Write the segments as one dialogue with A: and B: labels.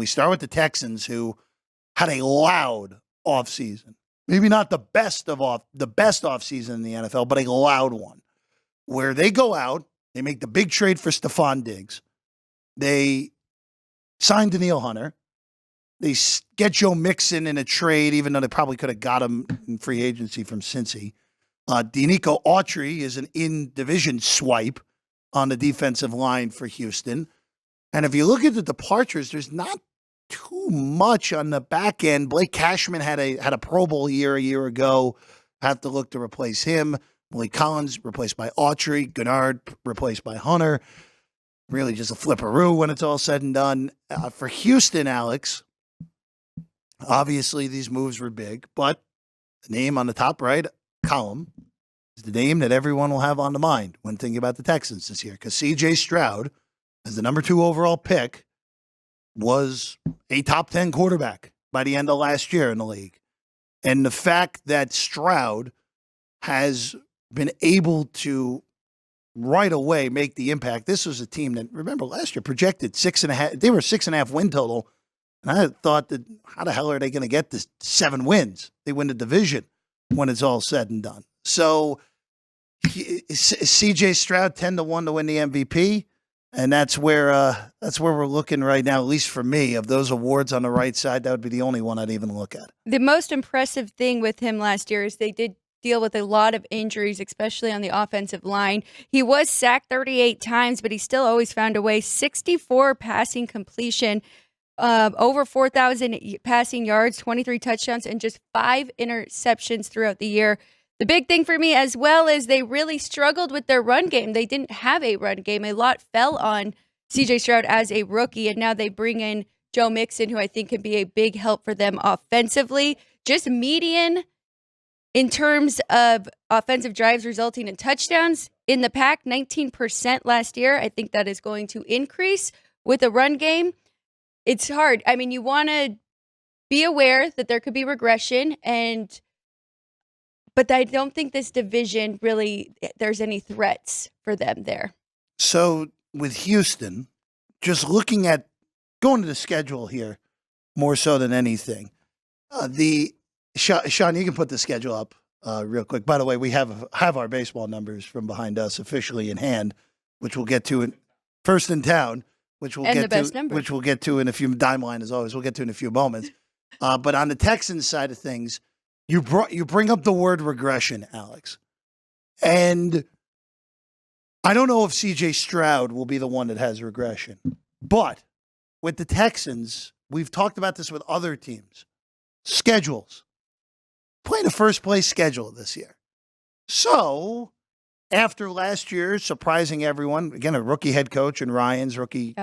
A: we start with the Texans, who had a loud offseason. Maybe not the best offseason in the NFL, but a loud one, where they go out, they make the big trade for Stefon Diggs. They sign Danielle Hunter. They get Joe Mixon in a trade, even though they probably could have got him in free agency from Cincy. Denico Autry is an in-division swipe on the defensive line for Houston. And if you look at the departures, there's not too much on the back end. Blake Cashman had a Pro Bowl year a year ago. Have to look to replace him. Malik Collins replaced by Autry. Gennard replaced by Hunter. Really just a flipperoo when it's all said and done. For Houston, Alex, obviously these moves were big, but the name on the top right column is the name that everyone will have on the mind when thinking about the Texans this year, because CJ Stroud, as the number 2 overall pick, was a top 10 quarterback by the end of last year in the league. And the fact that Stroud has been able to right away make the impact. This was a team that, remember, last year projected 6.5. They were 6.5 win total. And I thought that, how the hell are they going to get this 7 wins? They win the division when it's all said and done. So CJ Stroud 10-1 to win the MVP. And that's where we're looking right now, at least for me. Of those awards on the right side, that would be the only one I'd even look at.
B: The most impressive thing with him last year is they did deal with a lot of injuries, especially on the offensive line. He was sacked 38 times, but he still always found a way. 64 passing completion, over 4,000 passing yards, 23 touchdowns, and just 5 interceptions throughout the year. The big thing for me as well is they really struggled with their run game. They didn't have a run game. A lot fell on CJ Stroud as a rookie, and now they bring in Joe Mixon, who I think can be a big help for them offensively. Just median in terms of offensive drives resulting in touchdowns in the pack, 19% last year. I think that is going to increase with a run game. It's hard. I mean, you want to be aware that there could be regression, but I don't think this division really, there's any threats for them there.
A: So with Houston, just looking at going to the schedule here more so than anything, Sean, you can put the schedule up real quick. By the way, we have our baseball numbers from behind us officially in hand, which we'll get to in first in town, which we'll get to in a few. Dime line as always, we'll get to in a few moments. But on the Texans side of things, you bring up the word regression, Alex, and I don't know if CJ Stroud will be the one that has regression, but with the Texans, we've talked about this with other teams. Schedules. Playing a first-place schedule this year. So, after last year, surprising everyone, again, a rookie head coach and Ryan's rookie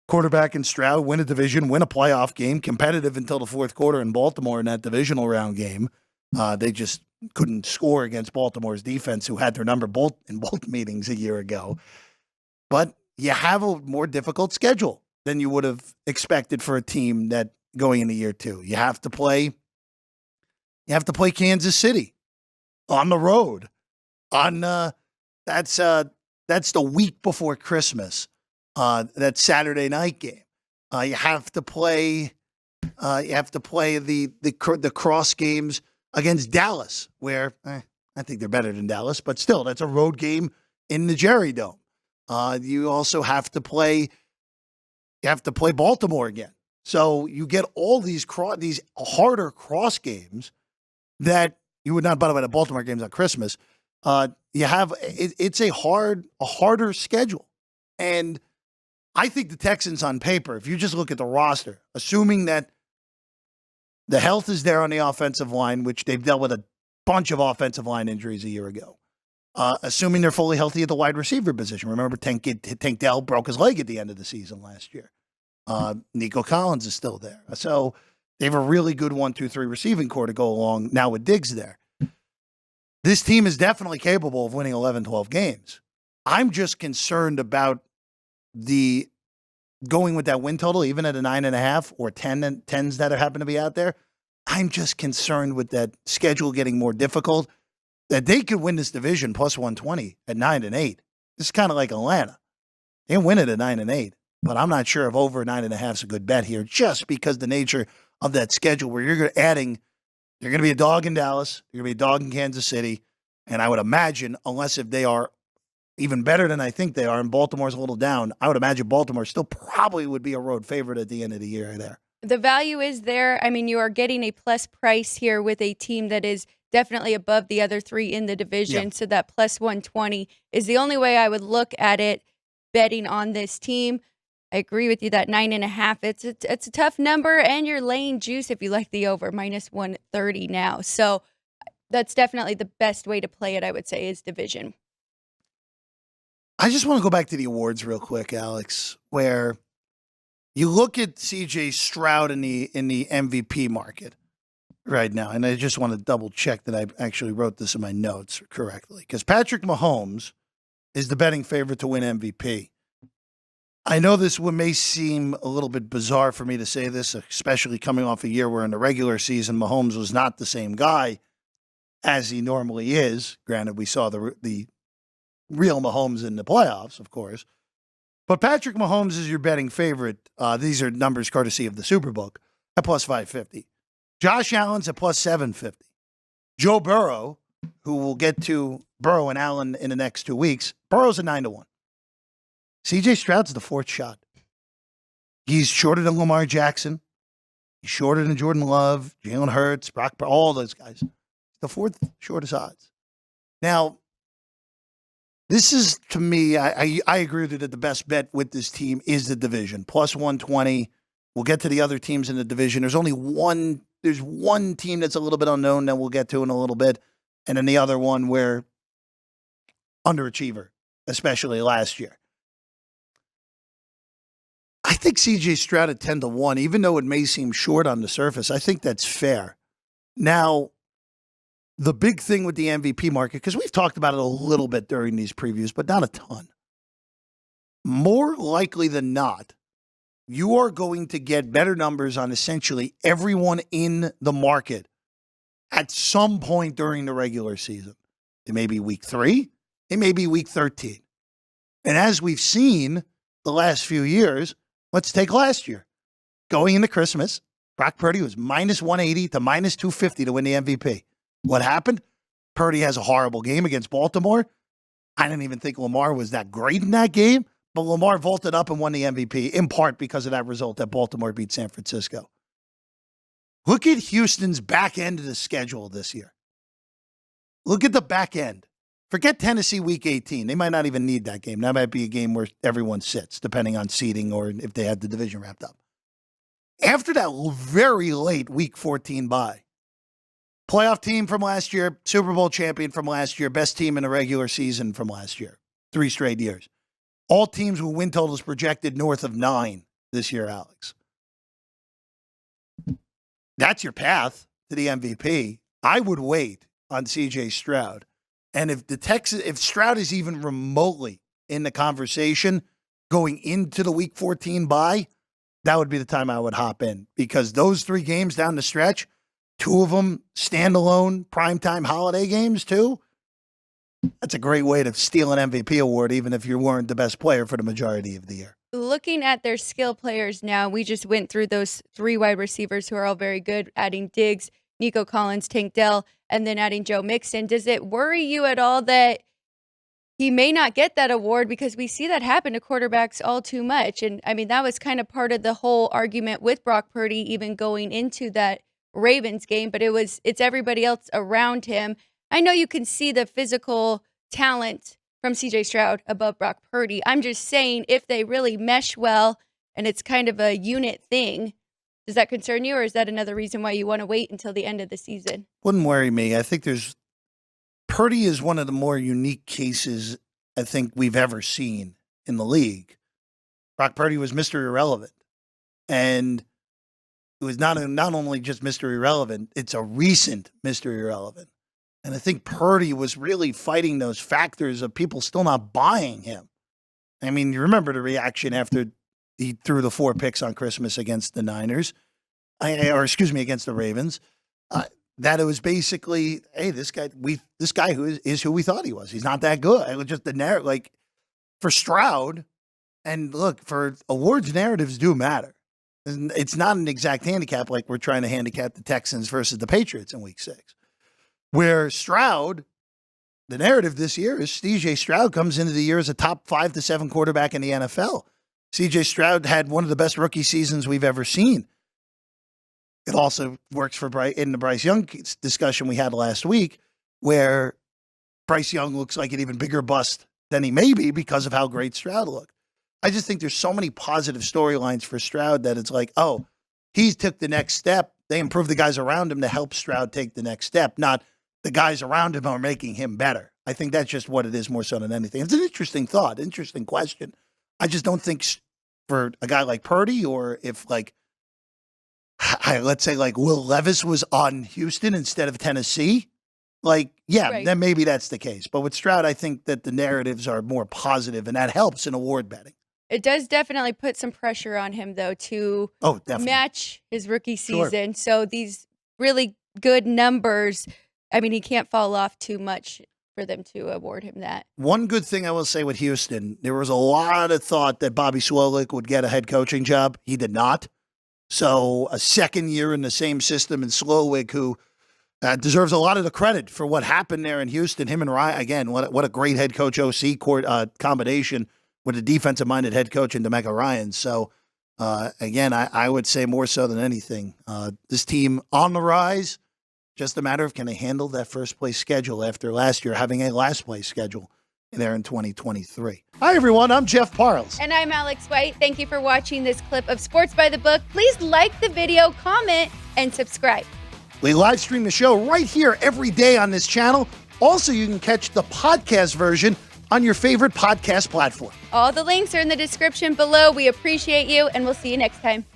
A: quarterback in Stroud, win a division, win a playoff game, competitive until the fourth quarter in Baltimore in that divisional round game. They just couldn't score against Baltimore's defense, who had their number in both meetings a year ago. But you have a more difficult schedule than you would have expected for a team that going into year 2. You have to play Kansas City on the road. That's the week before Christmas. That Saturday night game. You have to play the cross games against Dallas, where I think they're better than Dallas, but still, that's a road game in the Jerry Dome. You also have to play Baltimore again. So you get all these harder cross games that you would not. By the way, the Baltimore games on Christmas. It's a harder schedule, and I think the Texans on paper, if you just look at the roster, assuming that the health is there on the offensive line, which they've dealt with a bunch of offensive line injuries a year ago, assuming they're fully healthy at the wide receiver position. Remember, Tank Dell broke his leg at the end of the season last year. Nico Collins is still there. So they have a really good 1-2-3 receiving core to go along now with Diggs there. This team is definitely capable of winning 11, 12 games. I'm just concerned about the going with that win total, even at a 9.5 or 10s that happen to be out there. I'm just concerned with that schedule getting more difficult, that they could win this division plus 120 at 9-8. This is kind of like Atlanta. They win it at 9-8. but I'm not sure if over 9.5 is a good bet here, just because the nature of that schedule where you're going to be a dog in Dallas, you're going to be a dog in Kansas City, and I would imagine, unless if they are even better than I think they are, and Baltimore's a little down, I would imagine Baltimore still probably would be a road favorite at the end of the year there.
B: The value is there. I mean, you are getting a plus price here with a team that is definitely above the other three in the division.
A: Yeah.
B: So that plus 120 is the only way I would look at it betting on this team. I agree with you that 9.5. It's a tough number, and you're laying juice if you like the over, minus 130 now. So that's definitely the best way to play it, I would say, is division.
A: I just want to go back to the awards real quick, Alex, where you look at CJ Stroud in the MVP market right now, and I just want to double check that I actually wrote this in my notes correctly, because Patrick Mahomes is the betting favorite to win MVP. I know this may seem a little bit bizarre for me to say this, especially coming off a year where in the regular season Mahomes was not the same guy as he normally is. Granted, we saw the real Mahomes in the playoffs, of course. But Patrick Mahomes is your betting favorite. These are numbers courtesy of the Superbook at plus 550. Josh Allen's at plus 750. Joe Burrow, who we'll get to Burrow and Allen in the next 2 weeks, Burrow's a 9-1. CJ Stroud's the fourth shot. He's shorter than Lamar Jackson. He's shorter than Jordan Love, Jalen Hurts, Brock, all those guys. The fourth shortest odds. Now, this is, to me, I agree with you that the best bet with this team is the division. Plus 120. We'll get to the other teams in the division. There's one team that's a little bit unknown that we'll get to in a little bit. And then the other one where underachiever, especially last year. I think CJ Stroud at 10-1, even though it may seem short on the surface, I think that's fair. Now, the big thing with the MVP market, because we've talked about it a little bit during these previews, but not a ton. More likely than not, you are going to get better numbers on essentially everyone in the market at some point during the regular season. It may be week 3. It may be week 13. And as we've seen the last few years, let's take last year. Going into Christmas, Brock Purdy was minus 180 to minus 250 to win the MVP. What happened? Purdy has a horrible game against Baltimore. I didn't even think Lamar was that great in that game, but Lamar vaulted up and won the MVP, in part because of that result that Baltimore beat San Francisco. Look at Houston's back end of the schedule this year. Look at the back end. Forget Tennessee week 18. They might not even need that game. That might be a game where everyone sits, depending on seeding or if they had the division wrapped up. After that very late week 14 bye, playoff team from last year, Super Bowl champion from last year, best team in the regular season from last year, 3 straight years. All teams with win totals projected north of 9 this year, Alex. That's your path to the MVP. I would wait on CJ Stroud. And if Stroud is even remotely in the conversation going into the week 14 bye, that would be the time I would hop in, because those 3 games down the stretch, 2 of them standalone primetime holiday games too. That's a great way to steal an MVP award, even if you weren't the best player for the majority of the year.
B: Looking at their skill players now, we just went through those 3 wide receivers who are all very good, adding Diggs, Nico Collins, Tank Dell, and then adding Joe Mixon. Does it worry you at all that he may not get that award? Because we see that happen to quarterbacks all too much. And I mean, that was kind of part of the whole argument with Brock Purdy, even going into that Ravens game, but it's everybody else around him. I know you can see the physical talent from CJ Stroud above Brock Purdy. I'm just saying, if they really mesh well and it's kind of a unit thing, does that concern you, or is that another reason why you want to wait until the end of the season?
A: Wouldn't worry me. I think Purdy is one of the more unique cases I think we've ever seen in the league. Brock Purdy was Mr. Irrelevant. And it was not only just Mr. Irrelevant, it's a recent Mr. Irrelevant. And I think Purdy was really fighting those factors of people still not buying him. I mean, you remember the reaction after he threw the 4 picks on Christmas against the Niners, against the Ravens. That it was basically, hey, this guy who is who we thought he was. He's not that good. It was just the narrative. Like, for Stroud, And look, for awards, narratives do matter. And it's not an exact handicap like we're trying to handicap the Texans versus the Patriots in week 6. Where Stroud, the narrative this year is CJ Stroud comes into the year as a top 5 to 7 quarterback in the NFL. CJ Stroud had one of the best rookie seasons we've ever seen. It also works for in the Bryce Young discussion we had last week, where Bryce Young looks like an even bigger bust than he may be because of how great Stroud looked. I just think there's so many positive storylines for Stroud that it's like, oh, he took the next step. They improved the guys around him to help Stroud take the next step, not the guys around him are making him better. I think that's just what it is more so than anything. It's an interesting thought, interesting question. I just don't think for a guy like Purdy, or if like, let's say like Will Levis was on Houston instead of Tennessee, like, yeah,
B: Right.
A: then maybe that's the case. But with Stroud, I think that the narratives are more positive, and that helps in award betting.
B: It does definitely put some pressure on him, though, to match his rookie season. Sure. So these really good numbers, I mean, he can't fall off too much for them to award him that.
A: One good thing I will say with Houston, there was a lot of thought that Bobby Swolick would get a head coaching job. He did not. So a second year in the same system, and Swolick, who deserves a lot of the credit for what happened there in Houston. Him and Ryan, again, what a great head coach OC combination with a defensive-minded head coach in DeMeco Ryans. So, again, I would say more so than anything, this team on the rise, just a matter of can they handle that first-place schedule after last year having a last-place schedule there in 2023. Hi, everyone. I'm Jeff Parles.
B: And I'm Alex White. Thank you for watching this clip of Sports by the Book. Please like the video, comment, and subscribe.
A: We live stream the show right here every day on this channel. Also, you can catch the podcast version on your favorite podcast platform.
B: All the links are in the description below. We appreciate you, and we'll see you next time.